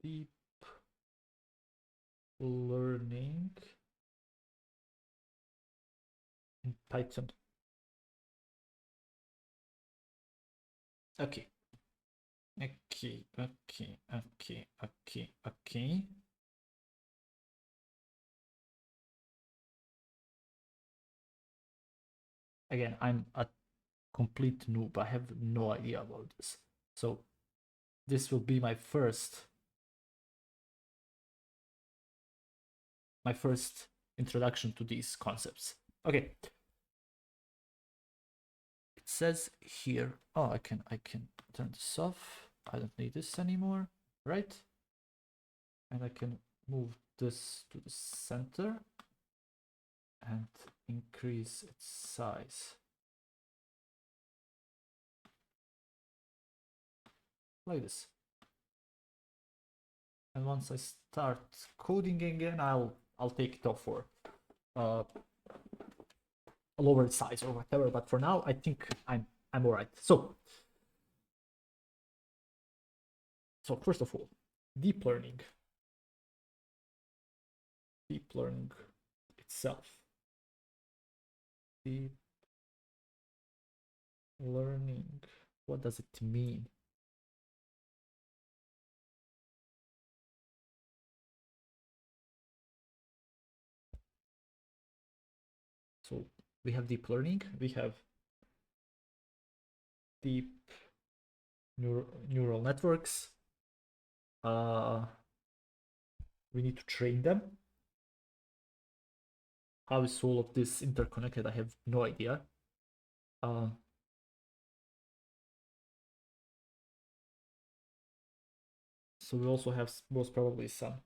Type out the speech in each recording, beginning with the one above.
deep learning in Python. Okay. Okay. Again, I'm a complete noob. I have no idea about this. So this will be my first introduction to these concepts. Okay. It says here, oh, I can turn this off. I don't need this anymore, right? And I can move this to the center and increase its size. Like this. And once I start coding again, I'll take it off for a lower size or whatever. But for now, I think I'm alright. So first of all, deep learning itself. Deep learning. What does it mean? So we have deep learning, we have deep neural networks. We need to train them. How is all of this interconnected? I have no idea. So we also have most probably some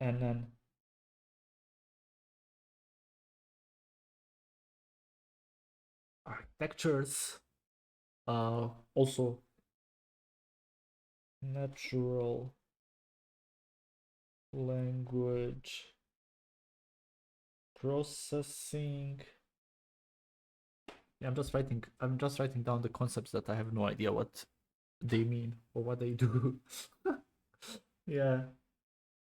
NN architectures. Also natural language processing. Yeah, I'm just writing down the concepts that I have no idea what they mean or what they do. Yeah.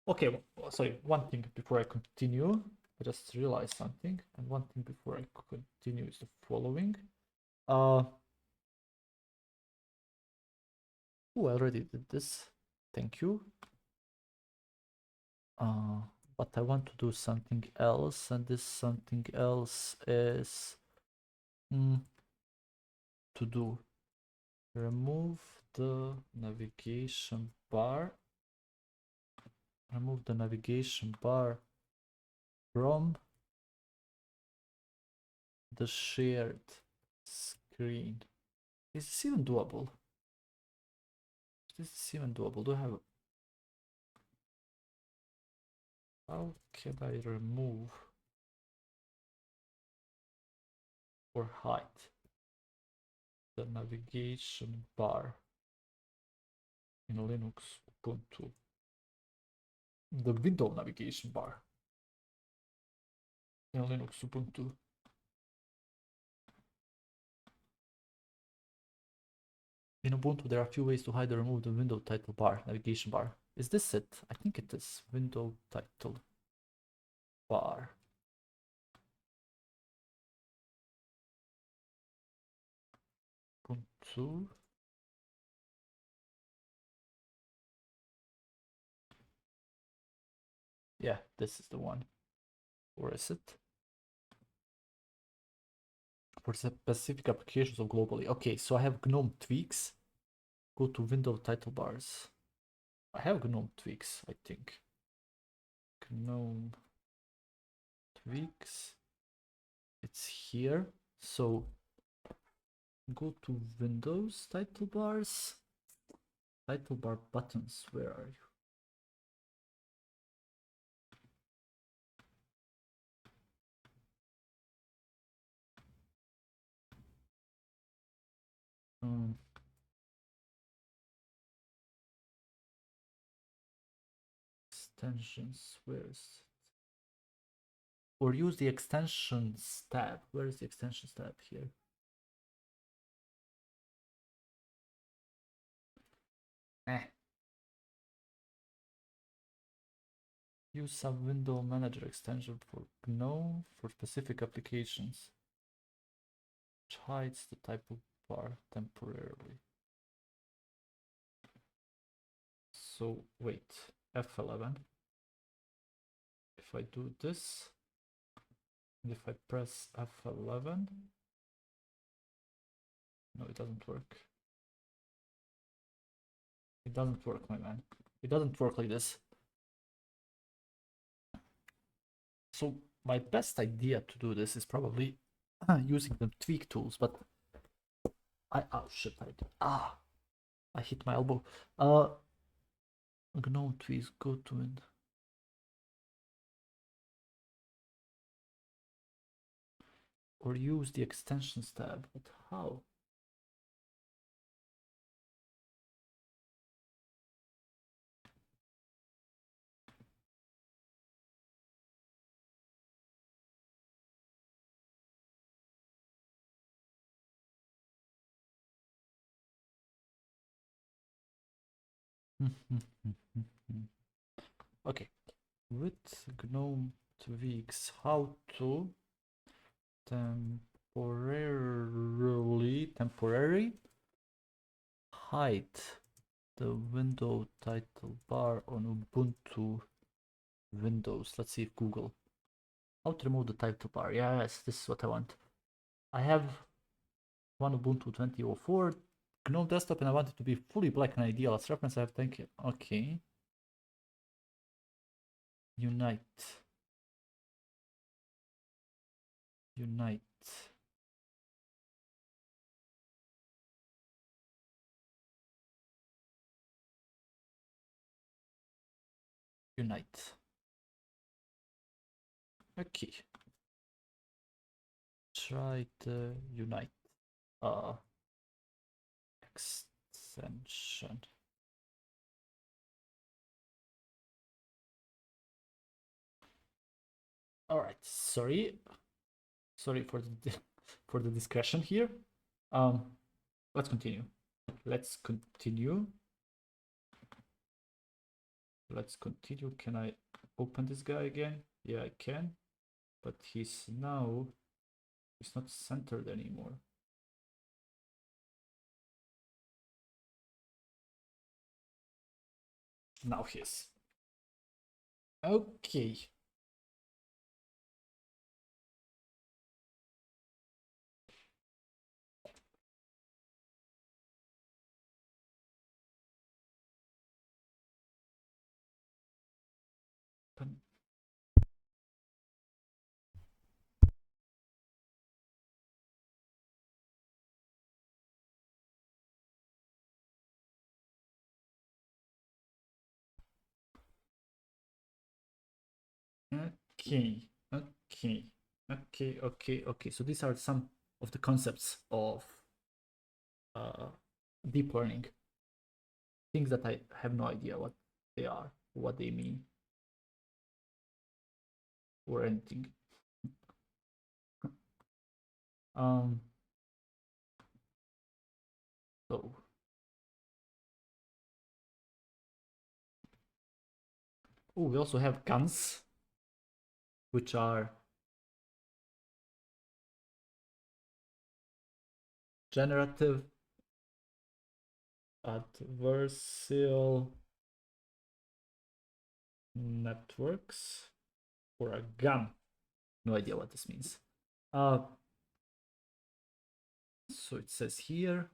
Okay, well, sorry, one thing before I continue. I just realized something, and one thing before I continue is the following. I already did this. Thank you. But I want to do something else, and this something else is to do remove the navigation bar. Remove the navigation bar from the shared screen. Is this even doable? This is even doable. Do I have... How can I remove or hide the navigation bar in Linux Ubuntu? The window navigation bar in Linux Ubuntu. In Ubuntu, there are a few ways to hide or remove the window title bar, navigation bar. Is this it? I think it is. Window title bar. Ubuntu. Yeah, this is the one. Or is it? For specific applications or globally. Okay, so I have GNOME tweaks. Go to window title bars. I have GNOME tweaks, I think. GNOME tweaks. It's here. So go to Windows title bars. Title bar buttons. Where are you? Extensions. Where's it? Or use the extensions tab. Where is the extensions tab here? Use some window manager extension for GNOME for specific applications, which hides the type of bar temporarily. So wait, F11. If I do this, and if I press F11, no, it doesn't work. It doesn't work, my man. It doesn't work like this. So my best idea to do this is probably using the tweak tools, but oh shit, I hit my elbow. GNOME tweaks, go to it. Or use the extensions tab, but how? Okay, with GNOME tweaks, how to temporary hide the window title bar on Ubuntu Windows. Let's see if Google. How to remove the title bar? Yes, this is what I want. I have one Ubuntu 2004 GNOME desktop and I want it to be fully black and ideal. As reference, I have thank you. Okay. Unite. Unite. Unite. Okay. Try the Unite extension. All right. Sorry for the for the discretion here. Let's continue. Let's continue. Can I open this guy again? Yeah, I can. But he's not centered anymore. Now he is. Okay. Okay. So these are some of the concepts of deep learning. Things that I have no idea what they are, what they mean, or anything. So we also have GANs, which are generative adversarial networks, or a GAN. No idea what this means. So it says here,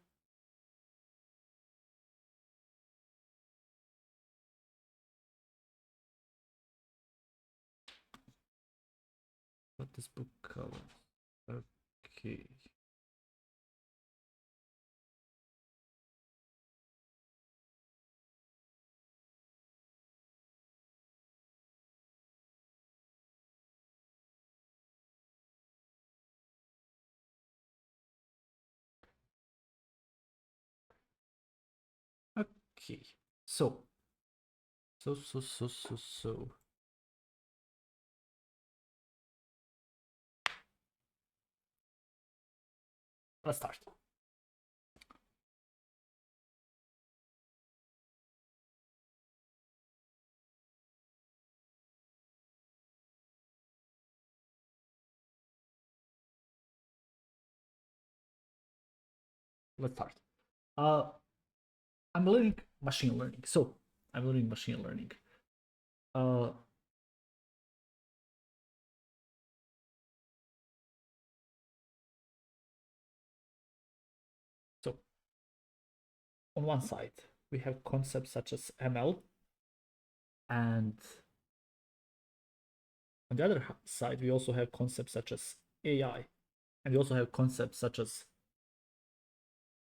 what this book covers. Okay. Okay. So. Let's start. let's start. I'm learning machine learning. So I'm learning machine learning. So on one side, we have concepts such as ML, and on the other side, we also have concepts such as AI, and we also have concepts such as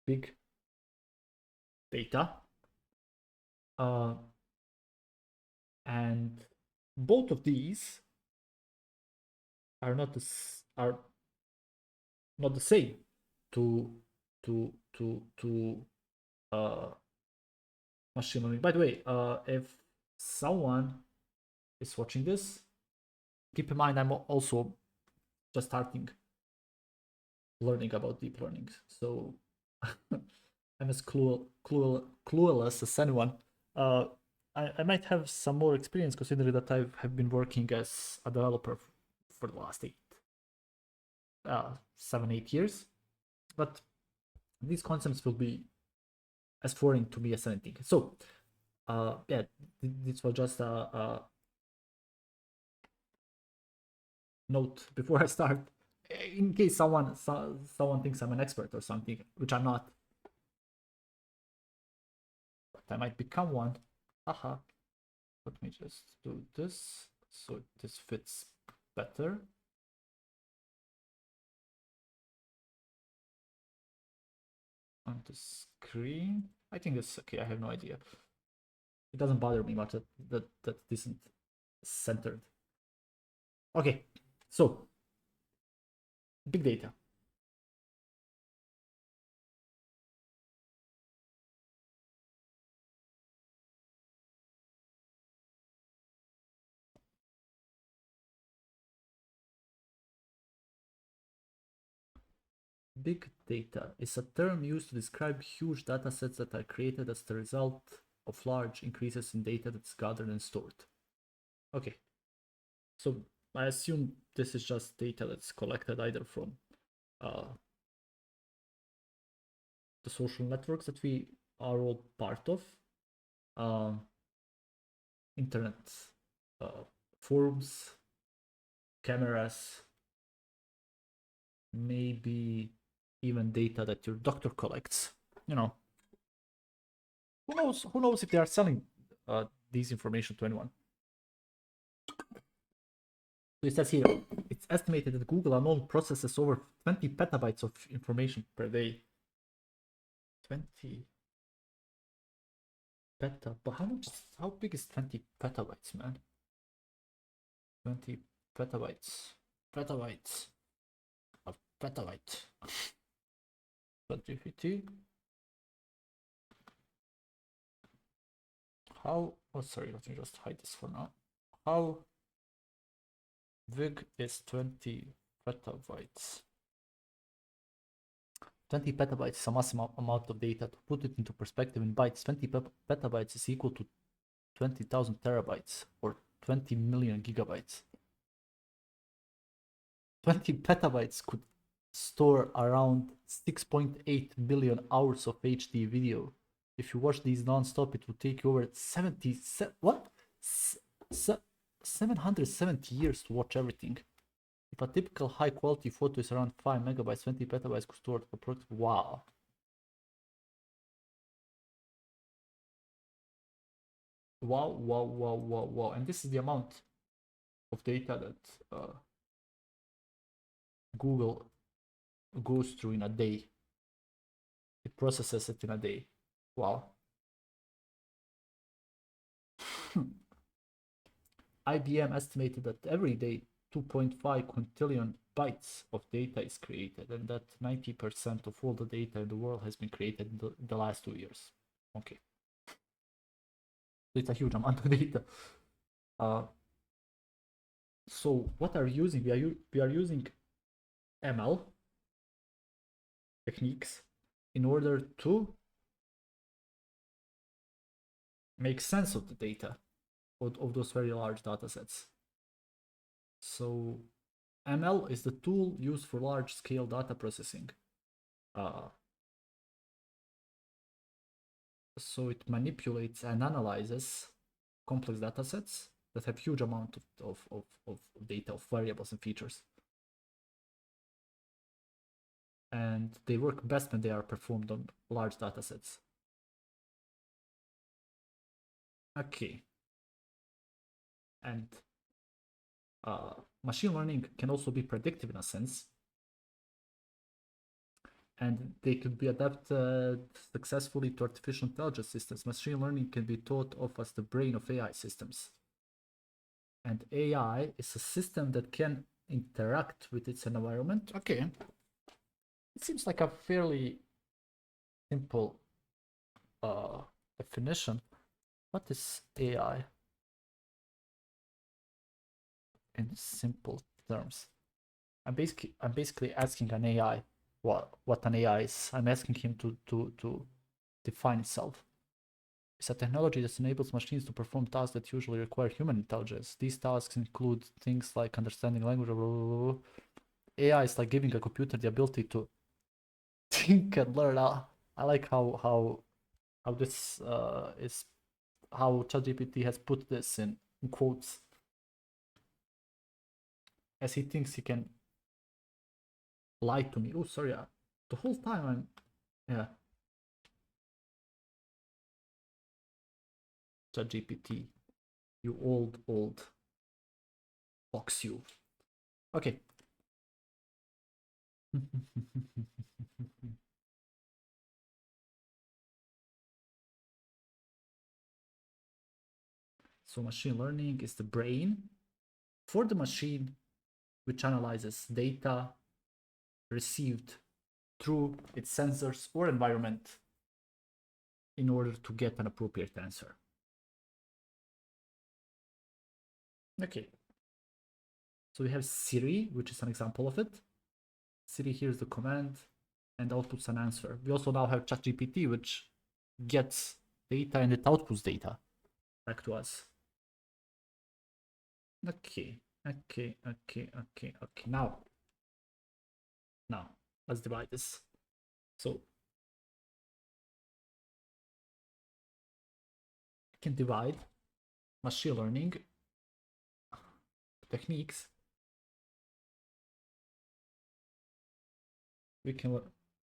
big data. And both of these are not the same to machine learning. By the way, if someone is watching this, keep in mind I'm also just starting learning about deep learning, so I'm as clueless as anyone. I might have some more experience considering that I have been working as a developer for the last 7-8 years, but these concepts will be as foreign to me as anything. So yeah, this was just a note before I start, in case someone thinks I'm an expert or something, which I'm not, but I might become one. Haha. Let me just do this so this fits better. On the screen, I think that's okay. I have no idea. It doesn't bother me much that isn't centered. Okay, so big data. Big data is a term used to describe huge datasets that are created as the result of large increases in data that's gathered and stored. Okay, so I assume this is just data that's collected either from the social networks that we are all part of, internet forums, cameras, maybe even data that your doctor collects. You know, who knows? Who knows if they are selling these information to anyone? So it says here, it's estimated that Google alone processes over 20 petabytes of information per day. 20 petabytes. How big is 20 petabytes, man? 20 petabytes. Petabytes. A petabyte. 2050. How? Oh, sorry. Let me just hide this for now. How big is 20 petabytes? 20 petabytes is a massive amount of data. To put it into perspective in bytes, 20 petabytes is equal to 20,000 terabytes or 20 million gigabytes. 20 petabytes could store around 6.8 billion hours of HD video. If you watch these non-stop, it would take you over 770 years to watch everything. If a typical high quality photo is around 5 megabytes, 20 petabytes could store approximately. Wow. Wow. And this is the amount of data that Google goes through in a day. It processes it in a day. Wow. IBM estimated that every day 2.5 quintillion bytes of data is created, and that 90% of all the data in the world has been created in the last 2 years. Okay. It's a huge amount of data. So what are we using? We are using ML techniques in order to make sense of the data of those very large data sets. So ML is the tool used for large scale data processing. So it manipulates and analyzes complex data sets that have huge amount of data, of variables and features. And they work best when they are performed on large data sets. Okay. And machine learning can also be predictive in a sense. And they could be adapted successfully to artificial intelligence systems. Machine learning can be thought of as the brain of AI systems. And AI is a system that can interact with its environment. Okay. It seems like a fairly simple definition. What is AI in simple terms? I'm basically asking an AI what an AI is. I'm asking him to define itself. It's a technology that enables machines to perform tasks that usually require human intelligence. These tasks include things like understanding language. Blah, blah, blah, blah. AI is like giving a computer the ability to think and learn. I like how this is, how ChatGPT has put this in quotes, as he thinks he can lie to me. Oh, sorry. The whole time I'm, yeah. ChatGPT, you old fox, you. Okay. So machine learning is the brain for the machine, which analyzes data received through its sensors or environment in order to get an appropriate answer. Okay. So we have Siri, which is an example of it. Siri hears the command and outputs an answer. We also now have ChatGPT, which gets data and it outputs data back to us. Okay. Now, let's divide this. So we can divide machine learning techniques. We can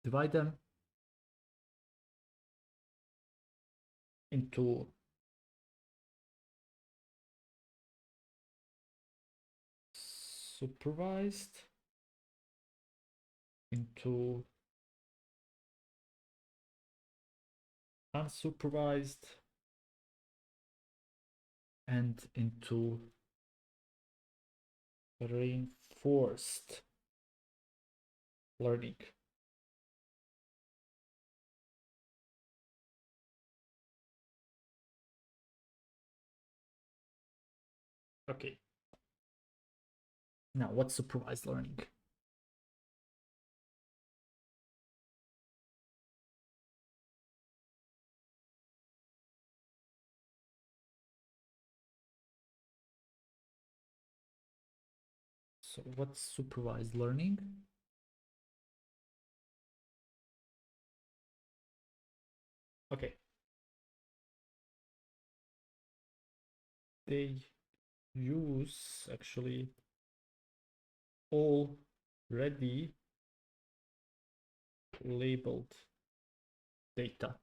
divide them into supervised, into unsupervised, and into reinforced learning. Okay. Now, what's supervised learning? So what's supervised learning? Okay. They use actually already labeled data.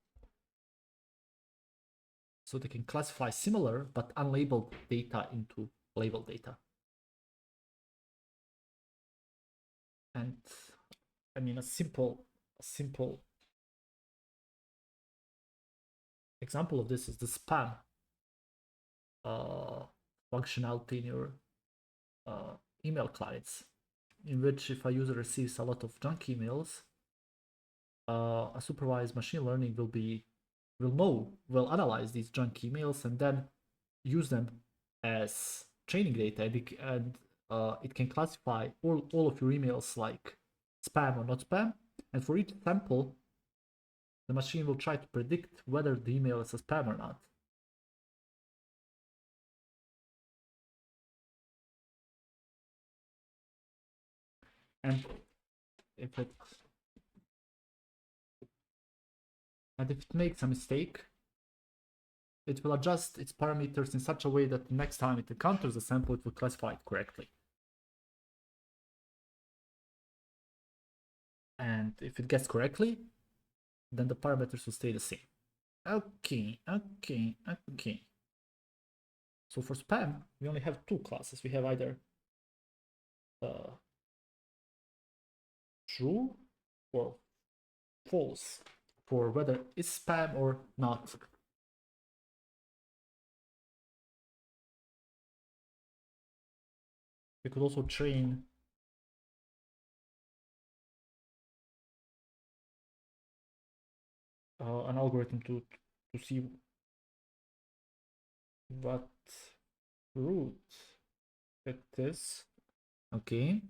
So they can classify similar but unlabeled data into labeled data. And I mean, a simple example of this is the spam functionality in your email clients, in which if a user receives a lot of junk emails, a supervised machine learning will analyze these junk emails and then use them as training data, and it can classify all of your emails like spam or not spam, and for each sample the machine will try to predict whether the email is a spam or not. And if it And if it makes a mistake, it will adjust its parameters in such a way that the next time it encounters a sample, it will classify it correctly. And if it gets correctly, then the parameters will stay the same. Okay. So for spam, we only have two classes. We have either true or false for whether it's spam or not. We could also train an algorithm to see what root it is. Okay.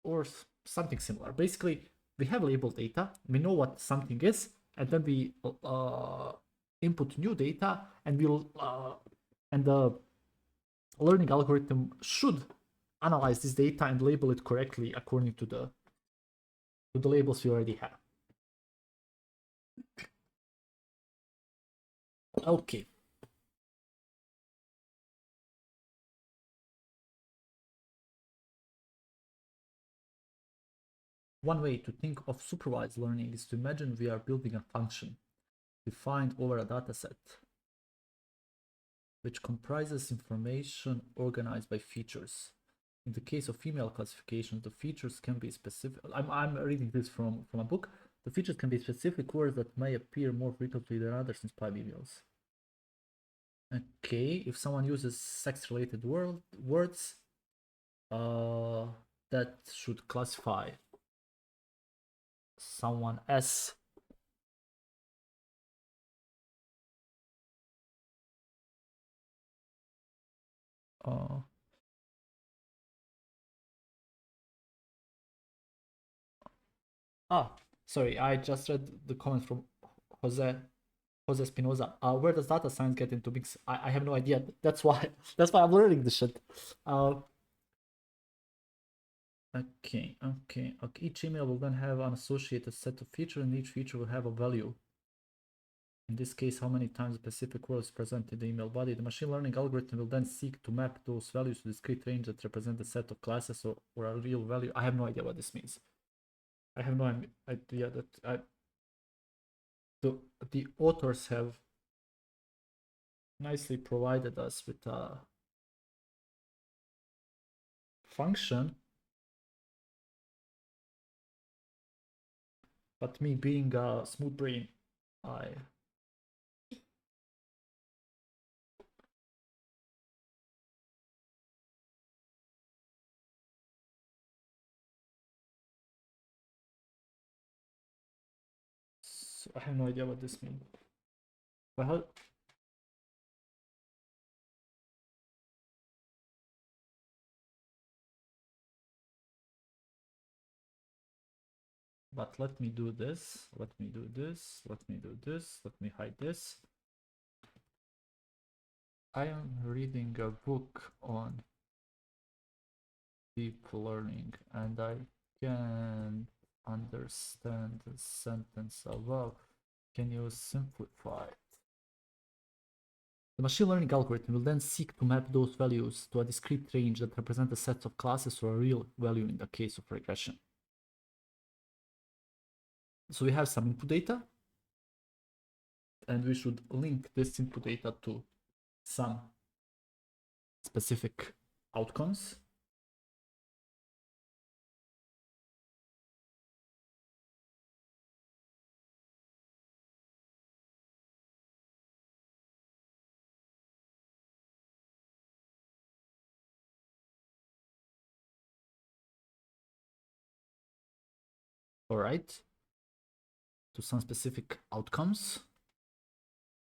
Or something similar. Basically, we have labeled data, we know what something is, and then we input new data, and and the learning algorithm should analyze this data and label it correctly according to the labels we already have. Okay. One way to think of supervised learning is to imagine we are building a function defined over a dataset which comprises information organized by features. In the case of female classification, the features can be specific. I'm reading this from a book. The features can be specific words that may appear more frequently than others in spy emails. Okay, if someone uses sex-related words, that should classify someone as sorry, I just read the comment from Jose Espinoza. Where does data science get into mix? I have no idea. That's why I'm learning this shit. Okay. Each email will then have an associated set of features, and each feature will have a value. In this case, how many times a specific word is present in the email body. The machine learning algorithm will then seek to map those values to discrete range that represent a set of classes or a real value. I have no idea what this means. I have no idea that the authors have nicely provided us with a function, but me being a smooth brain, I have no idea what this means. Well, but let me do this. Let me hide this. I am reading a book on deep learning, and I can understand the sentence above. Can you simplify it? The machine learning algorithm will then seek to map those values to a discrete range that represent a set of classes or a real value in the case of regression. So we have some input data, and we should link this input data to some specific outcomes. All right, to some specific outcomes.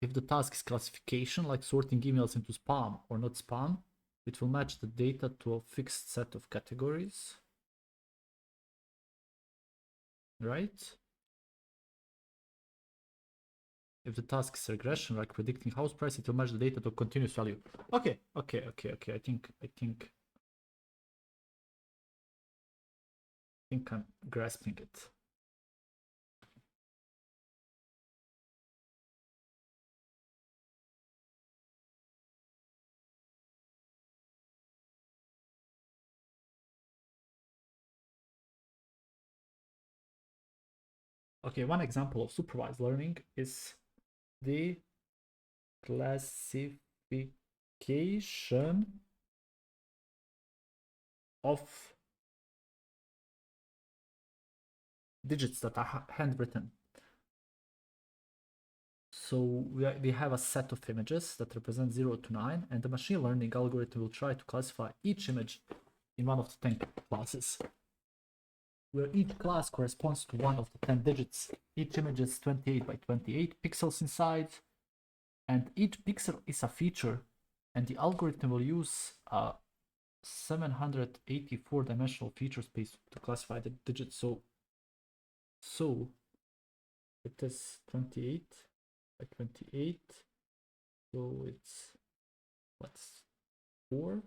If the task is classification, like sorting emails into spam or not spam, it will match the data to a fixed set of categories. Right? If the task is regression, like predicting house price, it will match the data to a continuous value. Okay. I think think I'm grasping it. Okay, one example of supervised learning is the classification of digits that are handwritten. So we have a set of images that represent 0 to 9, and the machine learning algorithm will try to classify each image in one of the 10 classes, where each class corresponds to one of the 10 digits. Each image is 28 by 28 pixels in size, and each pixel is a feature, and the algorithm will use a 784 dimensional feature space to classify the digits. So it is 28 by 28, so it's what's 4,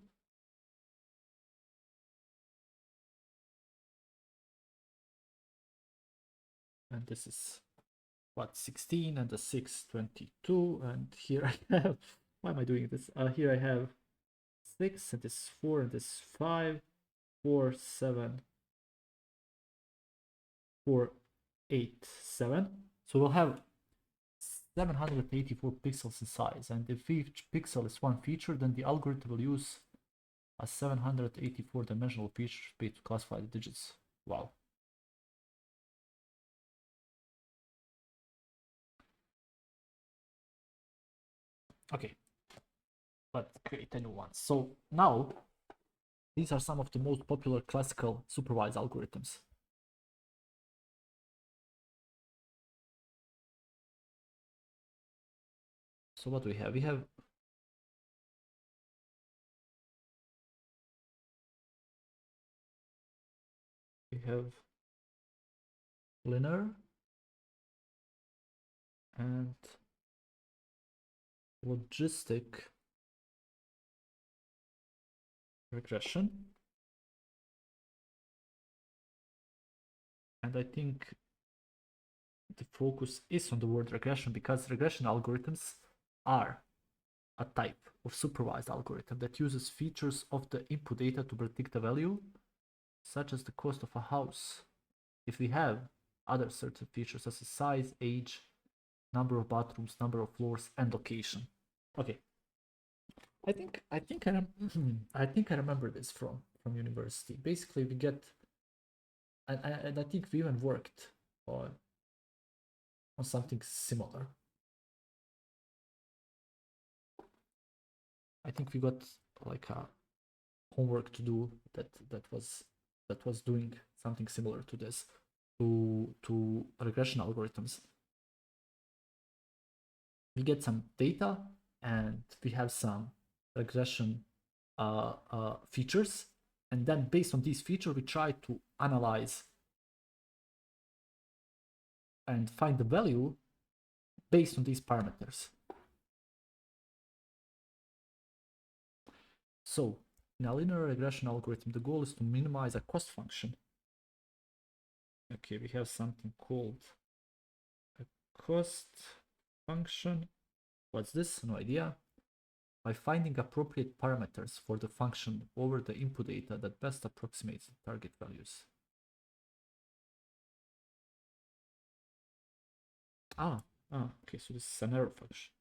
and this is what 16, and the 6 22, and here I have, why am I doing this? Here I have 6, and this 4, and this 5, 4 7 4 8 7. So we'll have 784 pixels in size, and if each pixel is one feature, then the algorithm will use a 784 dimensional feature space to classify the digits. Wow. Okay, let's create a new one. So now, these are some of the most popular classical supervised algorithms. So what do we have? We have linear and logistic regression. And I think the focus is on the word regression, because regression algorithms are a type of supervised algorithm that uses features of the input data to predict a value, such as the cost of a house, if we have other certain features such as size, age, number of bathrooms, number of floors, and location. Okay, I think I remember this from university. Basically, we get, and I think we even worked on something similar. I think we got like a homework to do that was doing something similar to this, to regression algorithms. We get some data, and we have some regression features, and then based on these features we try to analyze and find the value based on these parameters. So in a linear regression algorithm, the goal is to minimize a cost function. Okay, we have something called a cost function. What's this? No idea. By finding appropriate parameters for the function over the input data that best approximates the target values. Okay, so this is an error function.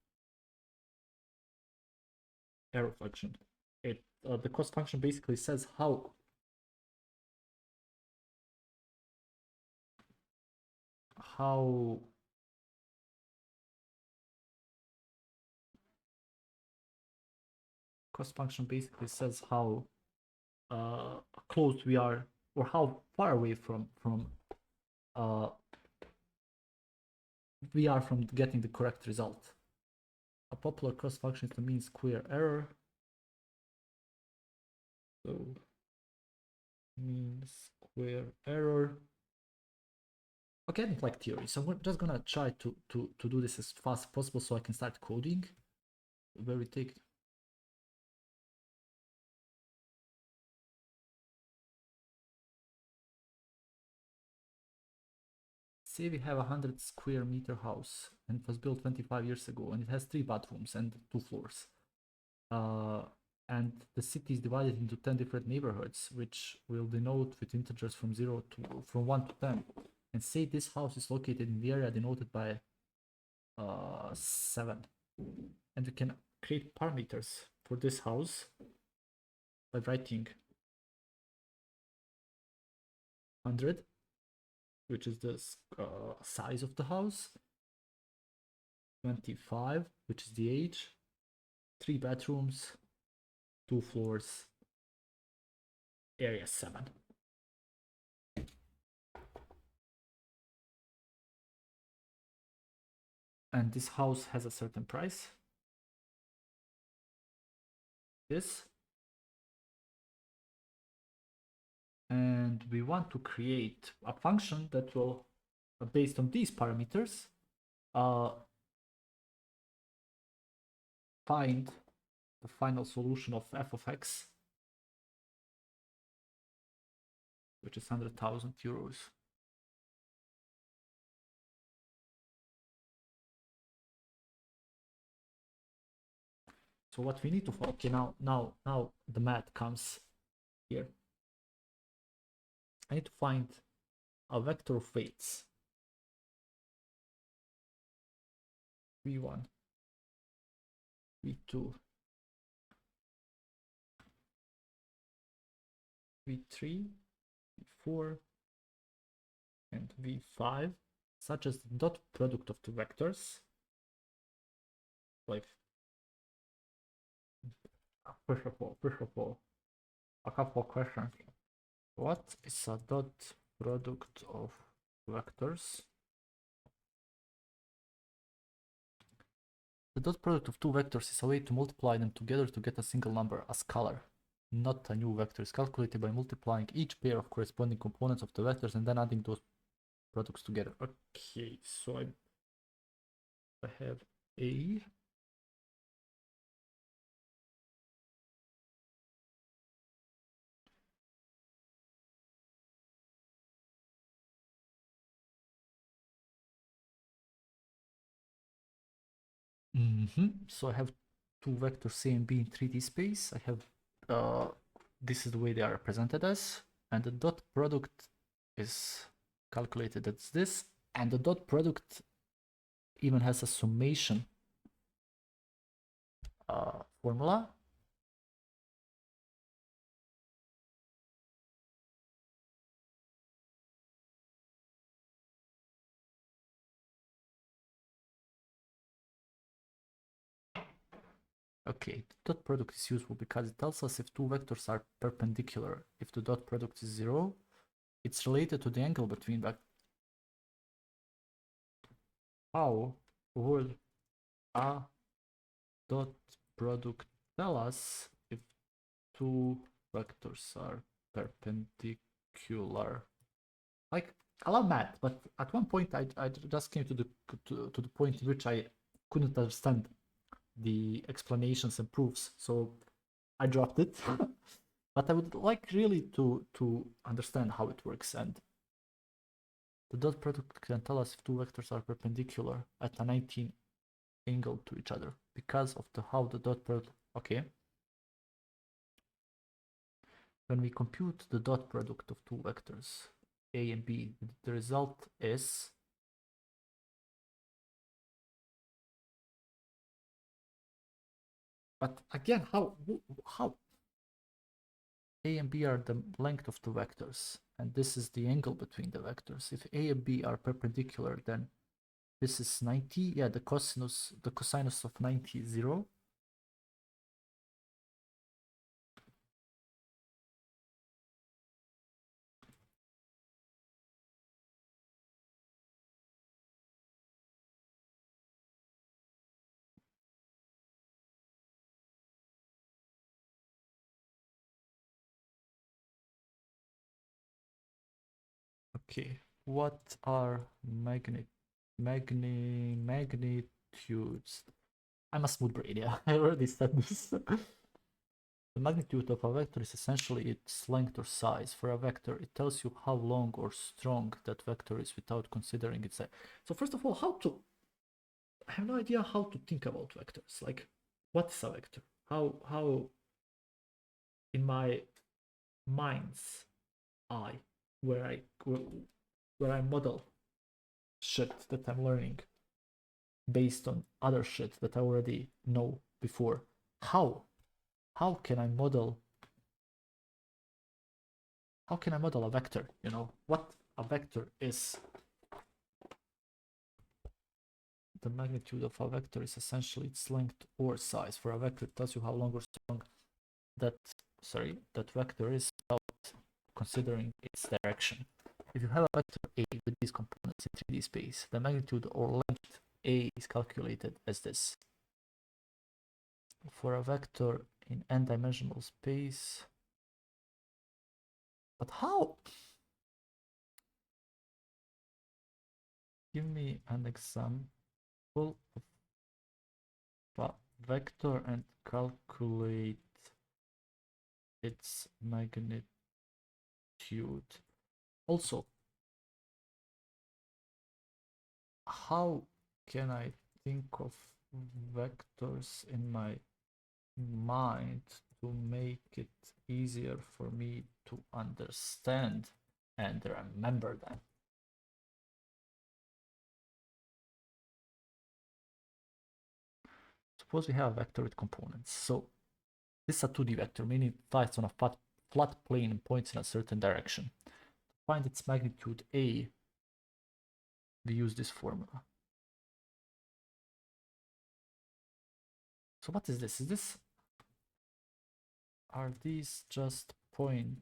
Error function. The cost function basically says how cost function basically says how close we are, or how far away from we are from getting the correct result. A popular cost function is the mean square error. So mean square error. Okay, I don't like theory, so we're just gonna try to do this as fast as possible so I can start coding. Where we take say we have a 100 square meter house and it was built 25 years ago and it has 3 bathrooms and 2 floors. And the city is divided into 10 different neighborhoods, which will denote with integers from 1 to 10. And say this house is located in the area denoted by 7. And we can create parameters for this house by writing 100, which is the size of the house, 25, which is the age, 3 bedrooms, 2 floors, area 7. And this house has a certain price. This. And we want to create a function that will, based on these parameters, find the final solution of f of x, which is 100,000 euros. So what we need to find, okay, now the math comes here. I need to find a vector of weights. V1, V2, V3, V4, and V5, such as the dot product of the vectors. Like, first of all, a couple of questions. What is a dot product of vectors? The dot product of two vectors is a way to multiply them together to get a single number, a scalar, not a new vector. It's calculated by multiplying each pair of corresponding components of the vectors and then adding those products together. Okay, so I have A. So I have two vectors A and B in 3D space. I have this is the way they are represented as, and the dot product is calculated as this, and the dot product even has a summation formula. Okay, the dot product is useful because it tells us if two vectors are perpendicular. If the dot product is 0, it's related to the angle between vectors. How would a dot product tell us if two vectors are perpendicular? Like, I love math, but at one point I just came to the point in which I couldn't understand the explanations and proofs, so I dropped it. But I would like really to understand how it works, and the dot product can tell us if two vectors are perpendicular at a 19 angle to each other because of how the dot product. Okay. When we compute the dot product of two vectors, A and B, the result is but again, how A and B are the length of the vectors, and this is the angle between the vectors. If A and B are perpendicular, then this is 90. Yeah, the cosinus of 90 is 0. Okay, what are magnitudes? I'm a smooth brain, yeah. I already said this. The magnitude of a vector is essentially its length or size. For a vector, it tells you how long or strong that vector is without considering its size. So first of all, I have no idea how to think about vectors. Like, what is a vector? How in my mind's eye, where I model shit that I'm learning based on other shit that I already know before. How can I model a vector? You know what a vector is. The magnitude of a vector is essentially its length or size. For a vector, it tells you how long or strong that vector is without considering its direction. If you have a vector A with these components in 3D space, the magnitude or length A is calculated as this. For a vector in n-dimensional space, but how? Give me an example of a vector and calculate its magnitude. Also, how can I think of vectors in my mind to make it easier for me to understand and remember them? Suppose we have a vector with components. So this is a 2D vector, meaning it lies on a flat plane and points in a certain direction. To find its magnitude A, we use this formula. So what is this? Are these just points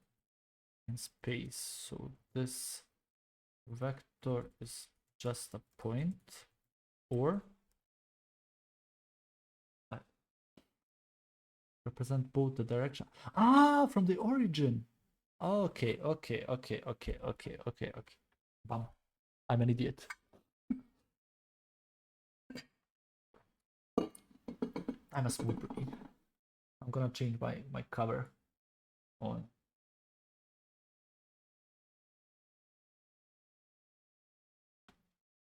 in space? So this vector is just a point, or I represent both the direction. From the origin. Okay. Bam. I'm an idiot. I'm a smooth brain. I'm gonna change my cover on.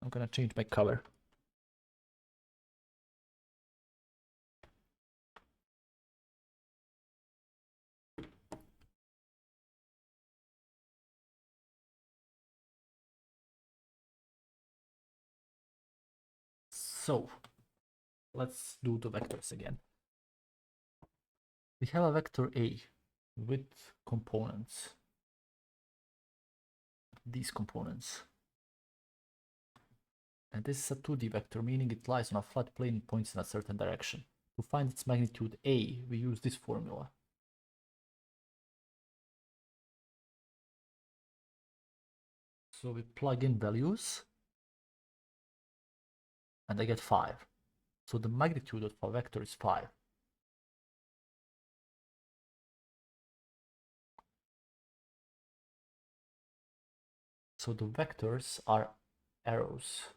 I'm gonna change my cover. So let's do the vectors again. We have a vector A with components. These components. And this is a 2D vector, meaning it lies on a flat plane and points in a certain direction. To find its magnitude A, we use this formula. So we plug in values, and I get 5. So the magnitude of a vector is 5. So the vectors are arrows.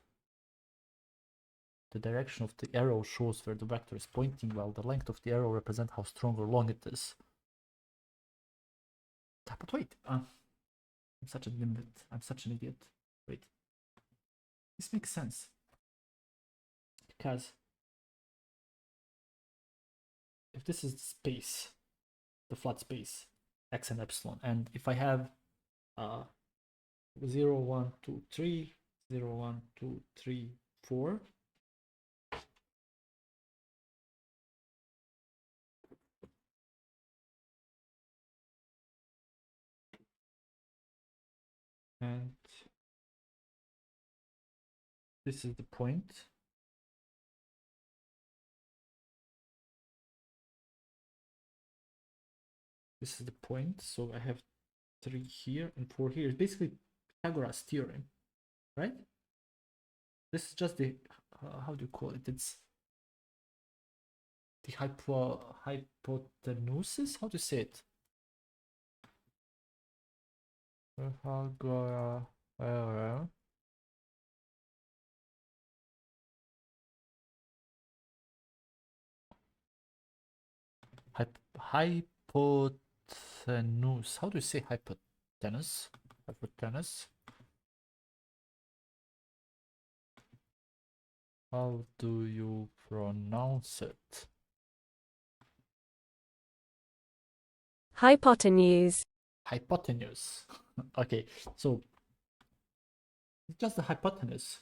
The direction of the arrow shows where the vector is pointing, while the length of the arrow represents how strong or long it is. But wait, I'm such a nimble. I'm such an idiot. Wait, this makes sense. Because if this is the space, the flat space, x and epsilon, and if I have 0, 1, 2, 3, 0, 1, 2, 3, 4, and this is the point. This is the point, so I have 3 here and 4 here. It's basically Pythagoras theorem, right? This is just the, how do you call it? It's the hypotenusis? How to say it? Pythagoras theorem. hypotenuse. How do you say hypotenuse? Hypotenuse. How do you pronounce it? Hypotenuse. Hypotenuse. Okay, so it's just the hypotenuse,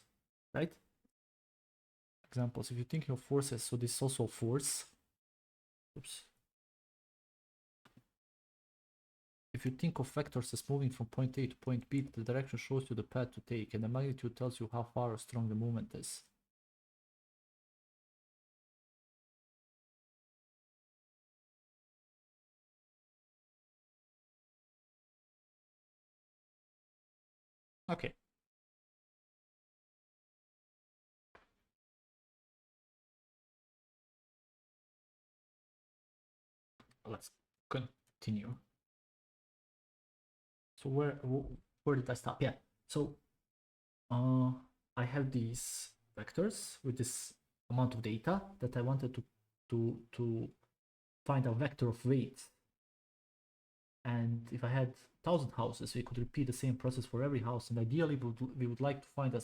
right? Examples, if you're thinking of forces, so this is also a force. Oops. If you think of vectors as moving from point A to point B, the direction shows you the path to take, and the magnitude tells you how far or strong the movement is. Okay. Let's continue. So where did I stop? Yeah. So I have these vectors with this amount of data that I wanted to find a vector of weight. And if I had 1,000 houses, we could repeat the same process for every house. And ideally, we would like to find a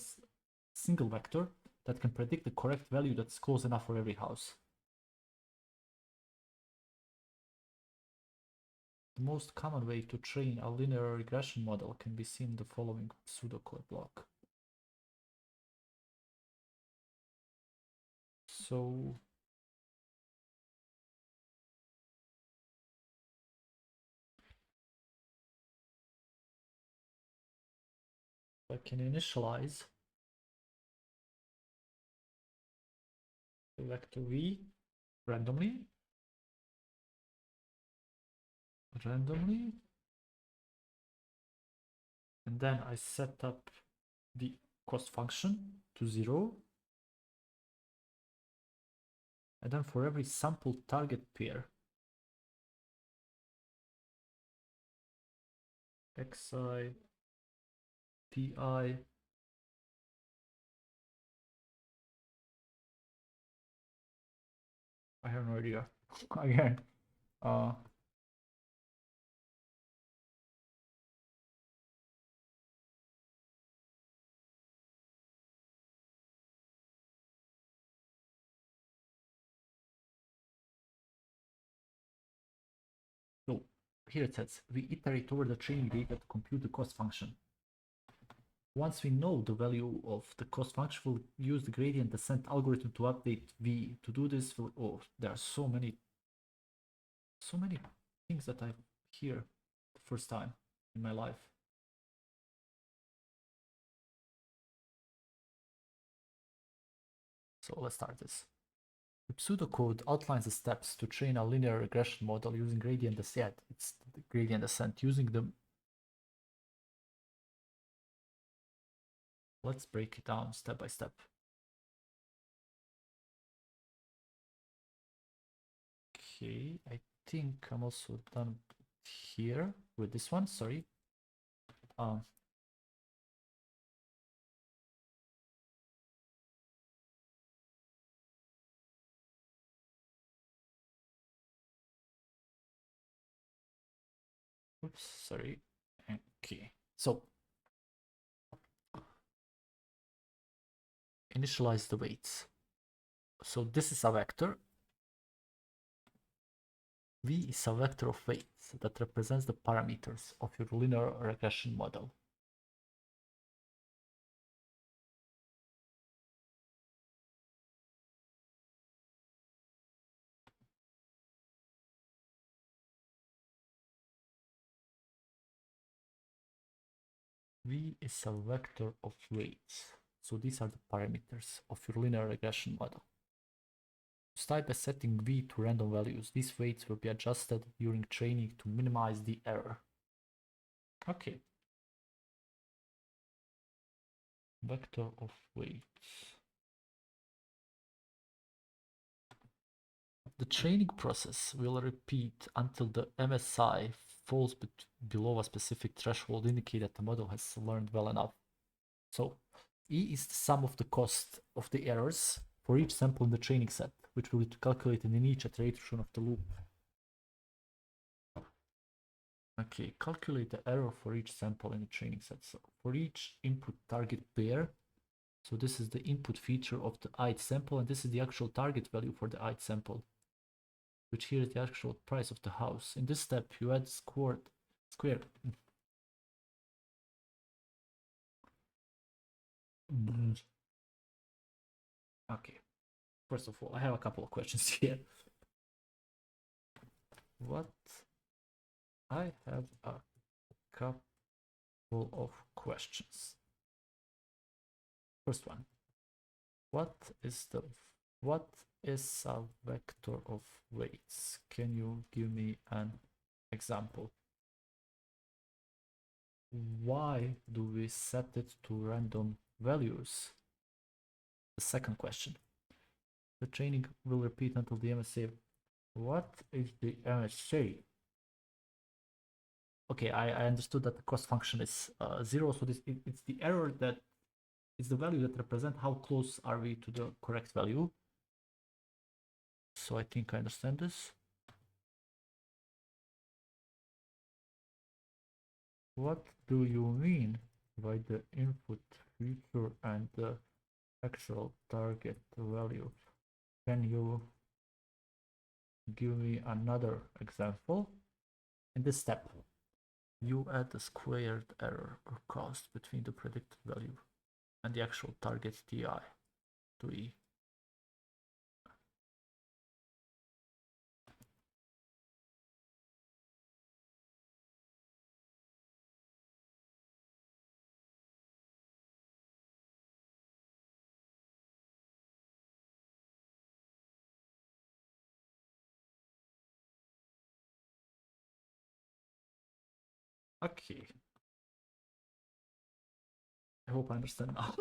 single vector that can predict the correct value that's close enough for every house. The most common way to train a linear regression model can be seen in the following pseudocode block. So I can initialize the vector v randomly, and then I set up the cost function to 0. And then for every sample target pair, xi, pi, I have no idea. Again, so here it says we iterate over the training data to compute the cost function. Once we know the value of the cost function, we'll use the gradient descent algorithm to update v. To do this, there are so many things that I hear the first time in my life. So let's start this. The pseudocode outlines the steps to train a linear regression model using gradient descent. It's the gradient descent using the. Let's break it down step by step. Okay, I think I'm also done here with this one. Sorry. Oops, sorry. Okay, so initialize the weights. So this is a vector. V is a vector of weights that represents the parameters of your linear regression model. V is a vector of weights. So these are the parameters of your linear regression model. Start by setting V to random values. These weights will be adjusted during training to minimize the error. Okay. Vector of weights. The training process will repeat until the MSI falls below a specific threshold, indicate that the model has learned well enough. So E is the sum of the cost of the errors for each sample in the training set, which will be calculated in each iteration of the loop. Okay, calculate the error for each sample in the training set. So for each input target pair, so this is the input feature of the ith sample, and this is the actual target value for the ith sample, which here is the actual price of the house. In this step, you add square. Okay, first of all, I have a couple of questions here. What? I have a couple of questions. First one, what is a vector of weights? Can you give me an example? Why do we set it to random values? The second question, the training will repeat until the MSA. What is the MSA? Okay, I understood that the cost function is 0, so it's the error that is the value that represents how close are we to the correct value. So I think I understand this. What do you mean by the input feature and the actual target value? Can you give me another example? In this step, you add the squared error or cost between the predicted value and the actual target TI to E. Okay. I hope I understand now.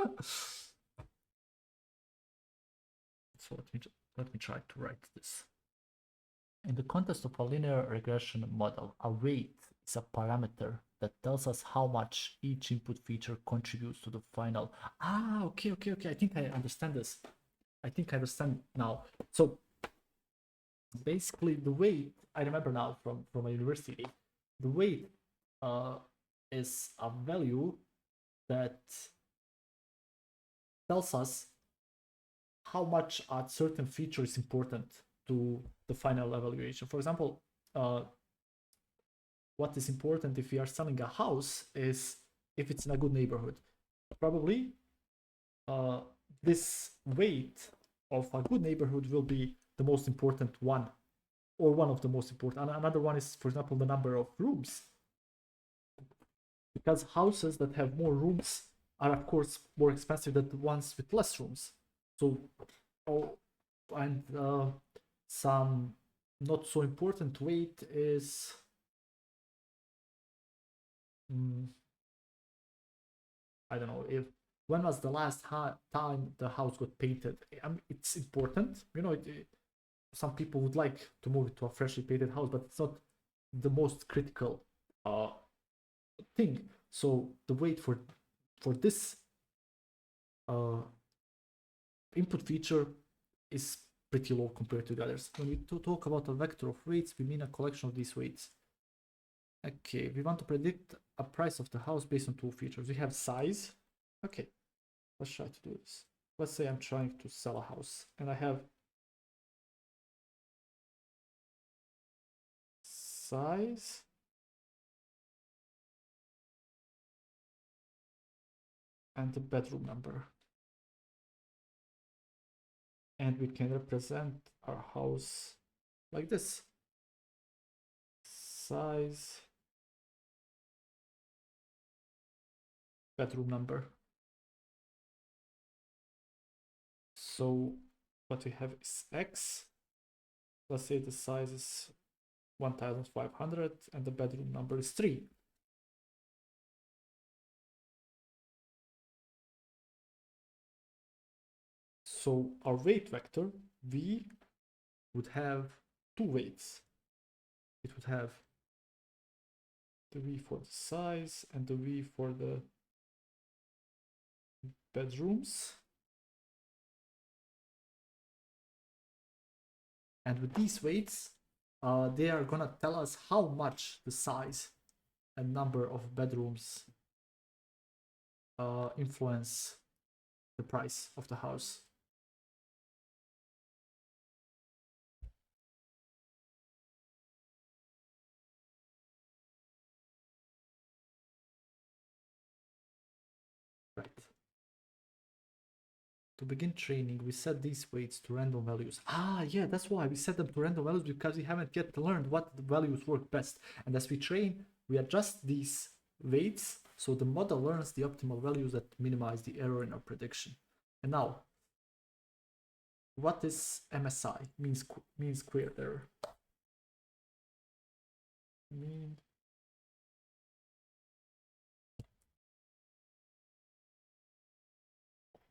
So let me try to write this. In the context of a linear regression model, a weight is a parameter that tells us how much each input feature contributes to the final. Okay. I think I understand this. I think I understand now. So basically, the weight, I remember now from my university, the weight is a value that tells us how much a certain feature is important to the final evaluation. For example, what is important if we are selling a house is if it's in a good neighborhood. Probably this weight of a good neighborhood will be the most important one, or one of the most important. And another one is, for example, the number of rooms. Because houses that have more rooms are, of course, more expensive than the ones with less rooms. So, and some not so important weight is I don't know, if when was the last time the house got painted. I mean, it's important, you know. Some people would like to move it to a freshly painted house, but it's not the most critical thing. So the weight for this input feature is pretty low compared to the others. When we talk about a vector of weights, we mean a collection of these weights. Okay, we want to predict a price of the house based on two features. We have size. Okay, let's try to do this. Let's say I'm trying to sell a house and I have size and the bedroom number. And we can represent our house like this. Size, bedroom number. So what we have is X. Let's say the size is 1500 and the bedroom number is 3. So our weight vector, V, would have two weights. It would have the V for the size and the V for the bedrooms. And with these weights, they are gonna tell us how much the size and number of bedrooms influence the price of the house. Right. To begin training, we set these weights to random values. Ah, yeah, that's why we set them to random values, because we haven't yet learned what the values work best. And as we train, we adjust these weights so the model learns the optimal values that minimize the error in our prediction. And now, what is MSI? Mean squared error. Mean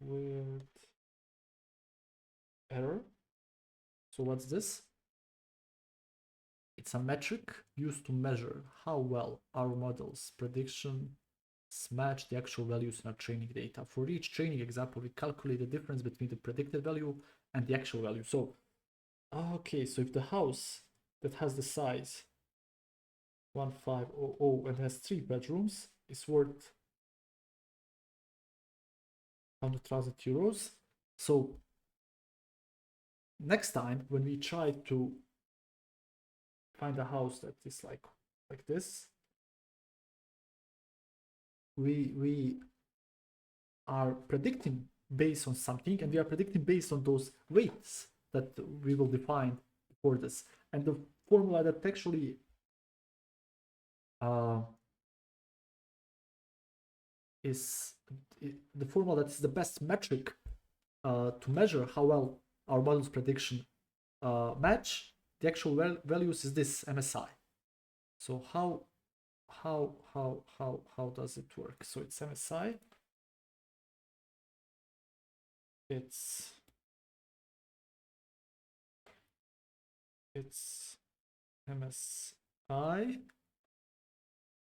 squared error. So what's this? It's a metric used to measure how well our model's predictions match the actual values in our training data. For each training example, we calculate the difference between the predicted value and the actual value. So, okay, so if the house that has the size 1500 and has 3 bedrooms is worth 100,000 euros. So next time when we try to find a house that is like this, we are predicting based on something, and we are predicting based on those weights that we will define for this. And the formula that actually is the formula that is the best metric to measure how well our model's prediction match the actual values is this MSI. So how does it work? So it's MSI. It's MSI.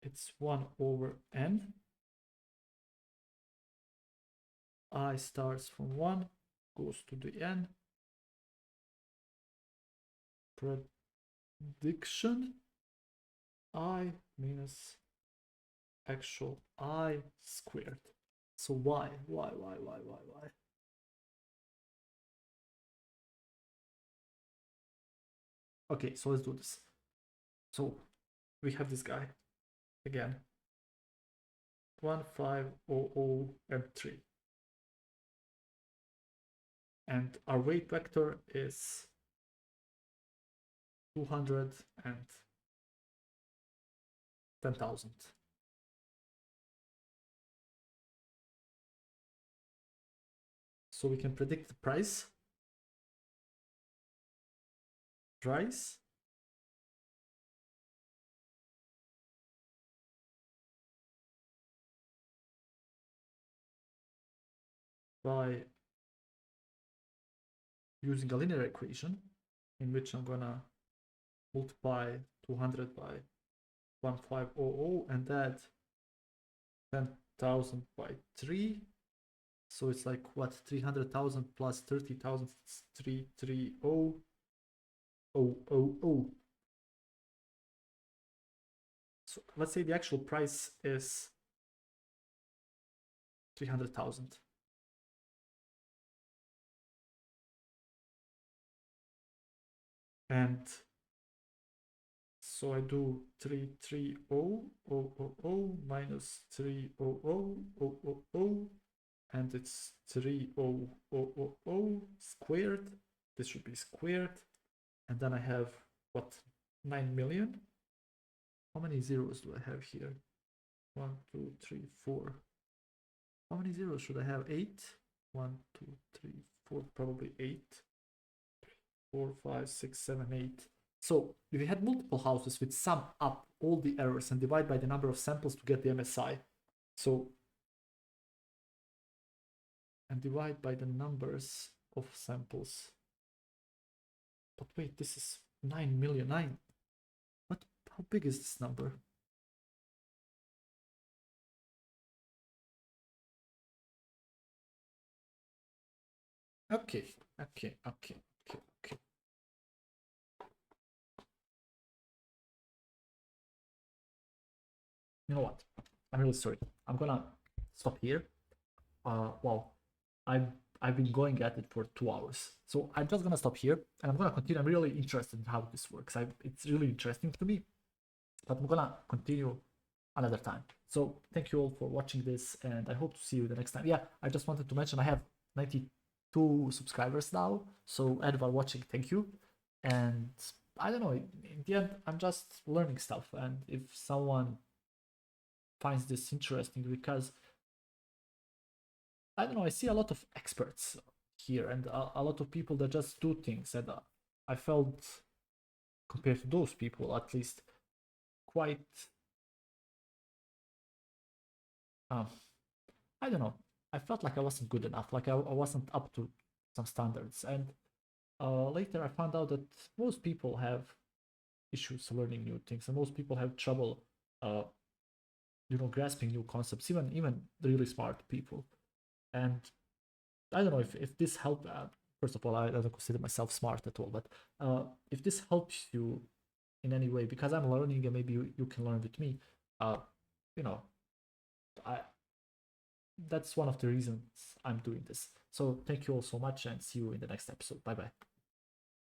It's 1/n. I starts from 1, goes to the n. Prediction I minus actual I squared. So why? Okay, so let's do this. So we have this guy again, 1500 and 3, and our weight vector is 210,000. So we can predict the price by using a linear equation in which I'm gonna multiply 200 by 1500 and add 10,000 by 3. So it's like what, 300,000 plus 30,000, 330,000. So let's say the actual price is 300,000. And so I do 330,000 minus 300,000, and it's 300,000 squared. This should be squared. And then I have what, 9 million? How many zeros do I have here? 1, 2, 3, 4. How many zeros should I have? 8? 1, 2, 3, 4, probably 8. 4, 5, 6, 7, 8. So if we had multiple houses, we'd sum up all the errors and divide by the number of samples to get the MSI. So, and divide by the numbers of samples. But wait, this is 9 million. What? How big is this number? Okay. You know what? I'm really sorry. I'm gonna stop here. Wow, I've been going at it for 2 hours, so I'm just gonna stop here and I'm gonna continue. I'm really interested in how this works. It's really interesting to me, but I'm gonna continue another time. So thank you all for watching this, and I hope to see you the next time. Yeah, I just wanted to mention I have 92 subscribers now, so anyone watching, thank you. And I don't know, in the end, I'm just learning stuff, and if someone finds this interesting, because I don't know, I see a lot of experts here and a lot of people that just do things, and I felt, compared to those people at least, quite um, I don't know. I felt like I wasn't good enough, like I wasn't up to some standards. And later I found out that most people have issues learning new things, and most people have trouble, uh, grasping new concepts, even really smart people. And I don't know if this helped. First of all, I don't consider myself smart at all, but if this helps you in any way, because I'm learning and maybe you can learn with me, uh, you know, I that's one of the reasons I'm doing this. So thank you all so much and see you in the next episode. Bye bye.